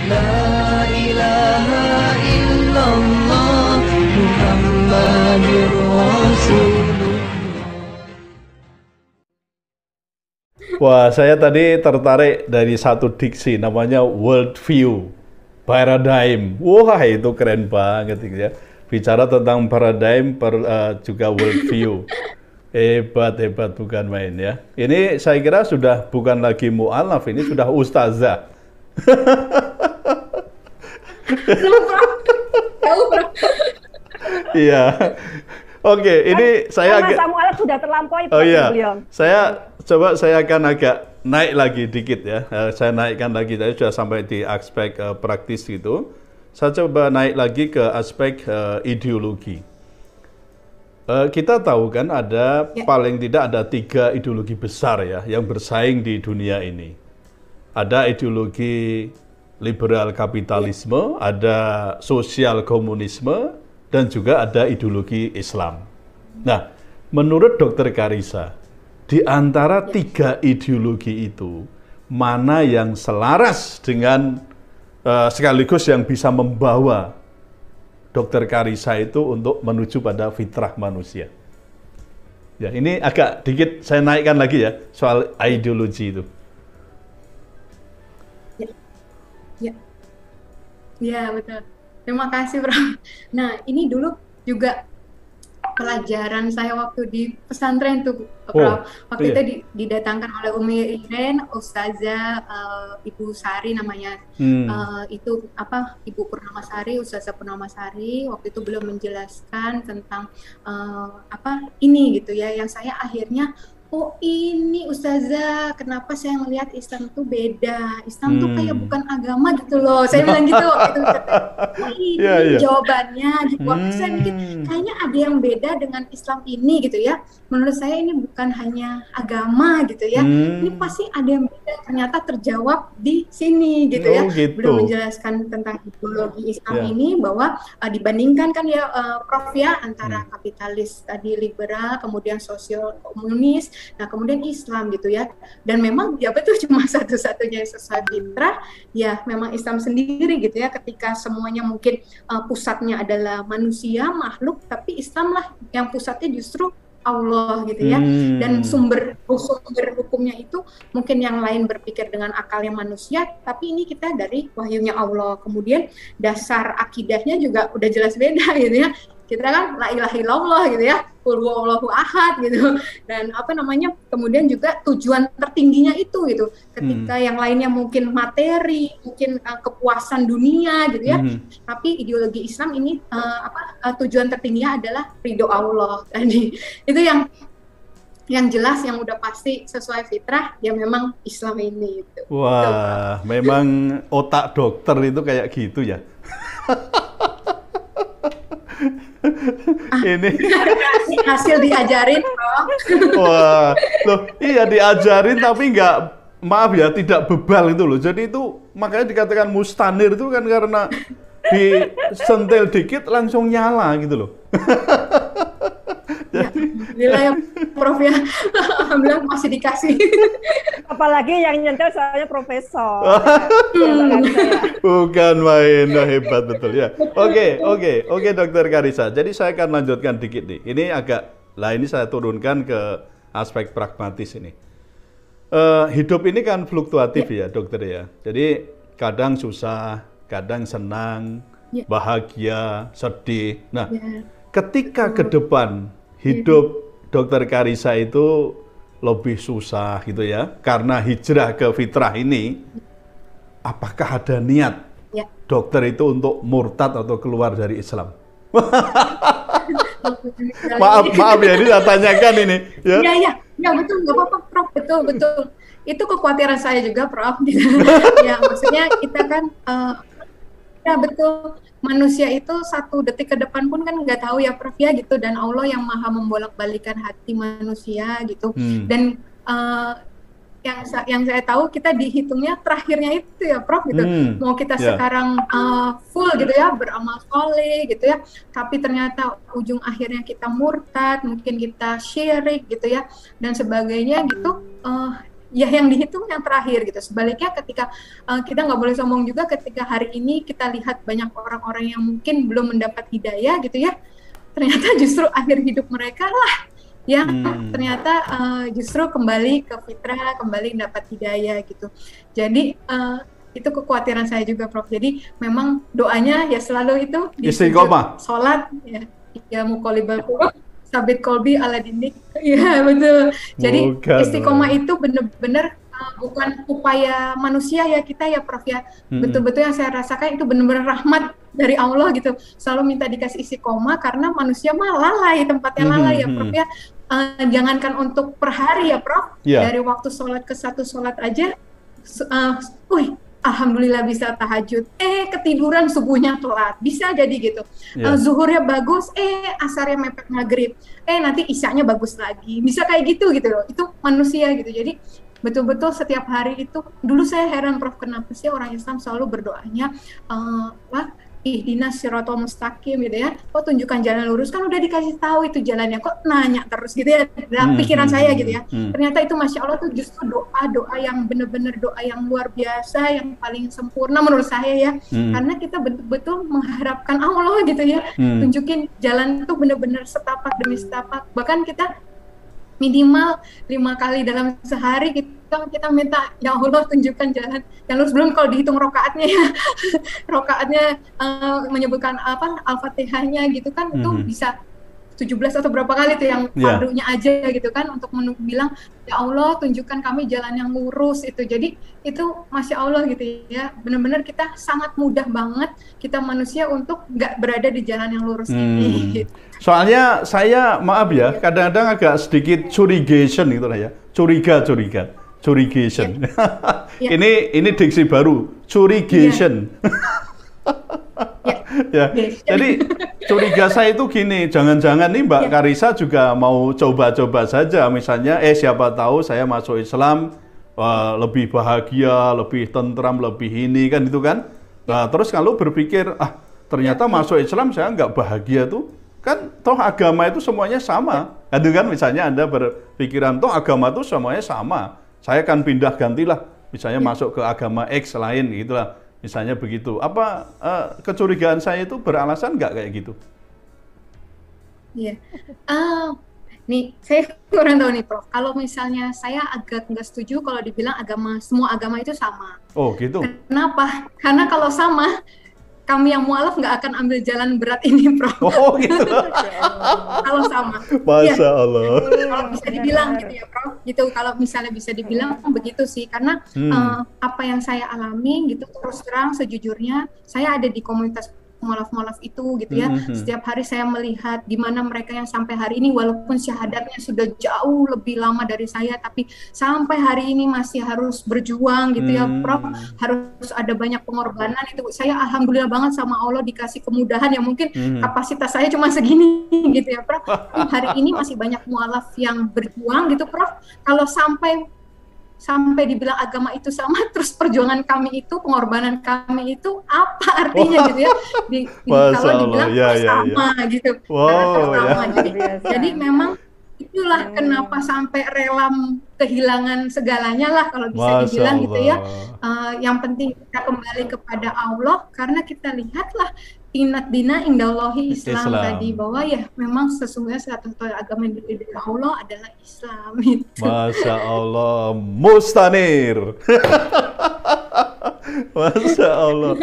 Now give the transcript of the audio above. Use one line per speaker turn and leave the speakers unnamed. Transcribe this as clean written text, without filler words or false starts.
La ilaha illallah Muhammadur Rasulullah.
Wah, saya tadi tertarik dari satu diksi namanya world view, paradigm. Wah, itu keren banget gitu ya. Bicara tentang paradigm juga world view. Hebat, hebat, bukan main ya. Ini saya kira sudah bukan lagi mu'alaf, ini sudah ustazah. Iya. Oke, ini saya agak...
Masa mu'alaf sudah terlampaui.
Oh iya,
beliau.
saya akan agak naik lagi dikit ya. Saya naikkan lagi, tadi sudah sampai di aspek praktis gitu. Saya coba naik lagi ke aspek ideologi. Kita tahu kan ada paling tidak ada 3 ideologi besar ya yang bersaing di dunia ini. Ada ideologi liberal kapitalisme, ada sosial komunisme, dan juga ada ideologi Islam. Nah, menurut Dr. Karissa, di antara 3 ideologi itu, mana yang selaras dengan sekaligus yang bisa membawa Dr. Karissa itu untuk menuju pada fitrah manusia? Ya, ini agak dikit saya naikkan lagi ya, soal ideologi itu.
Ya, betul. Terima kasih, Bro. Nah, ini dulu juga pelajaran saya waktu di pesantren tuh, Prof. Waktu itu didatangkan oleh Umi Iren, Ustazah Ibu Sari namanya, itu apa, Ibu Purnamasari, Ustazah Purnamasari. Waktu itu beliau menjelaskan tentang apa ini gitu ya, yang saya akhirnya oh ini Ustazah, kenapa saya melihat Islam tuh beda, Islam tuh kayak bukan agama gitu loh, saya bilang gitu. Oh ini jawabannya gitu. Waktu saya mikir kayaknya ada yang beda dengan Islam ini gitu ya. Menurut saya ini bukan hanya agama gitu ya, ini pasti ada yang beda. Ternyata terjawab di sini gitu ya. Belum menjelaskan tentang ideologi Islam ini bahwa dibandingkan kan ya Prof ya antara kapitalis tadi liberal, kemudian sosial komunis. Nah, kemudian Islam gitu ya. Dan memang ya betul cuma satu-satunya yang sesuai fitrah, ya memang Islam sendiri gitu ya. Ketika semuanya mungkin pusatnya adalah manusia, makhluk, tapi Islam lah yang pusatnya justru Allah gitu ya. Dan sumber hukumnya itu mungkin yang lain berpikir dengan akalnya manusia, tapi ini kita dari wahyunya Allah. Kemudian dasar akidahnya juga udah jelas beda gitu ya. Kita kan la ilaha illallah gitu ya, qul huwallahu ahad gitu. Dan apa namanya, kemudian juga tujuan tertingginya itu gitu. Ketika yang lainnya mungkin materi, mungkin kepuasan dunia gitu ya. Tapi ideologi Islam ini tujuan tertingginya adalah ridho Allah tadi. Itu yang jelas, yang udah pasti sesuai fitrah, ya memang Islam ini gitu.
Wah, memang otak dokter itu kayak gitu ya. Ini
hasil diajarin, Bro.
Wah, loh, iya diajarin tapi nggak, maaf ya, tidak bebal itu loh. Jadi itu makanya dikatakan mustanir itu kan karena disentil dikit langsung nyala gitu loh.
Ya, alhamdulillah ya Prof ya, alhamdulillah masih dikasih.
Apalagi yang nyentel soalnya profesor.
Bukan main, nah, hebat betul ya. Oke, Dokter Karissa. Jadi saya akan lanjutkan dikit nih. Ini ini saya turunkan ke aspek pragmatis ini. Hidup ini kan fluktuatif ya, dokter ya. Jadi kadang susah, kadang senang, bahagia, sedih. Nah, ketika ke depan hidup Dokter Karissa itu lebih susah gitu ya, karena hijrah ke fitrah ini, apakah ada niat dokter itu untuk murtad atau keluar dari Islam? maaf ya, ini saya tanyakan ini.
Ya betul, nggak apa-apa Prof, betul. Itu kekhawatiran saya juga Prof. Ya maksudnya kita kan ya betul, manusia itu satu detik ke depan pun kan nggak tahu ya Prof ya gitu, dan Allah yang maha membolak-balikan hati manusia gitu. Dan yang saya tahu kita dihitungnya terakhirnya itu ya Prof gitu. Mau kita sekarang full gitu ya, beramal soleh gitu ya, tapi ternyata ujung akhirnya kita murtad, mungkin kita syirik gitu ya dan sebagainya gitu. ya yang dihitung yang terakhir gitu. Sebaliknya ketika kita nggak boleh sombong juga ketika hari ini kita lihat banyak orang-orang yang mungkin belum mendapat hidayah gitu ya, ternyata justru akhir hidup mereka lah yang ternyata justru kembali ke fitrah, kembali mendapat hidayah gitu. Jadi itu kekhawatiran saya juga, Prof. Jadi memang doanya ya selalu itu di
istiqomah,
sholat ya muqallibal qulub sabit kolbi ala dinik. Iya betul. Jadi istiqomah itu benar-benar bukan upaya manusia ya kita ya, Prof ya. Betul-betul yang saya rasakan itu benar-benar rahmat dari Allah gitu. Selalu minta dikasih istiqomah karena manusia mah lalai, tempatnya lalai ya, Prof ya. Jangankan untuk per hari ya, Prof. Dari waktu sholat ke satu sholat aja, alhamdulillah bisa tahajud, ketiduran subuhnya telat, bisa jadi gitu. Zuhurnya bagus, asarnya mepet maghrib, nanti isyanya bagus lagi, bisa kayak gitu loh. Itu manusia gitu. Jadi betul-betul setiap hari itu, dulu saya heran, Prof, kenapa sih orang Islam selalu berdoanya ihdinas siratal mustaqim gitu ya, kok tunjukkan jalan lurus, kan udah dikasih tahu itu jalannya, kok nanya terus gitu ya, dalam pikiran saya gitu ya. Ternyata itu Masya Allah tuh justru doa yang benar-benar doa yang luar biasa, yang paling sempurna menurut saya ya, karena kita betul-betul mengharapkan Allah gitu ya, tunjukin jalan itu benar-benar setapak demi setapak, bahkan kita minimal 5 kali dalam sehari kita minta, ya Allah tunjukkan jalan yang lurus. Belum kalau dihitung rokaatnya ya, rokaatnya menyebutkan Al-Fatihahnya gitu kan, itu bisa 17 atau berapa kali tuh yang fardunya aja gitu kan, untuk bilang ya Allah tunjukkan kami jalan yang lurus itu. Jadi itu Masya Allah gitu ya, benar-benar kita sangat mudah banget kita manusia untuk nggak berada di jalan yang lurus ini.
Soalnya saya maaf ya, kadang-kadang agak sedikit curigation gitu lah ya, curigation. Ini diksi baru, curigation. Jadi curiga saya itu gini, jangan-jangan nih Mbak Karissa juga mau coba-coba saja, misalnya siapa tahu saya masuk Islam lebih bahagia, lebih tentram, lebih ini kan itu kan. Nah terus kalau berpikir ternyata masuk Islam saya nggak bahagia tuh, kan toh agama itu semuanya sama, itu kan. Misalnya Anda berpikiran toh agama itu semuanya sama, saya akan pindah gantilah, misalnya masuk ke agama X lain gitulah. Misalnya begitu, apa kecurigaan saya itu beralasan nggak kayak gitu?
Iya, nih saya kurang tahu nih, Prof. Kalau misalnya saya agak nggak setuju kalau dibilang semua agama itu sama.
Oh gitu.
Kenapa? Karena kalau sama, kami yang mualaf nggak akan ambil jalan berat ini, Prof.
Oh gitu.
Kalau sama.
Masya Allah.
Kalau bisa dibilang gitu ya, Prof. Gitu. Kalau misalnya bisa dibilang begitu sih, karena apa yang saya alami gitu, terus terang sejujurnya, saya ada di komunitas mualaf-mualaf itu gitu ya. Setiap hari saya melihat gimana mereka yang sampai hari ini walaupun syahadatnya sudah jauh lebih lama dari saya, tapi sampai hari ini masih harus berjuang gitu ya, Prof. Harus ada banyak pengorbanan itu. Saya alhamdulillah banget sama Allah dikasih kemudahan yang mungkin kapasitas saya cuma segini gitu ya, Prof. Hari ini masih banyak mualaf yang berjuang gitu, Prof. Kalau sampai dibilang agama itu sama, terus perjuangan kami itu, pengorbanan kami itu apa artinya gitu ya? Kalau dibilang sama gitu, jadi memang itulah kenapa sampai rela kehilangan segalanya lah kalau bisa dibilang gitu ya. Yang penting kita kembali kepada Allah, karena kita lihatlah inat dina indallahi Islam tadi, bahwa ya memang sesungguhnya satu-satunya agama yang dipilih Allah adalah Islam itu.
Masya Allah, mustanir. Masya Allah.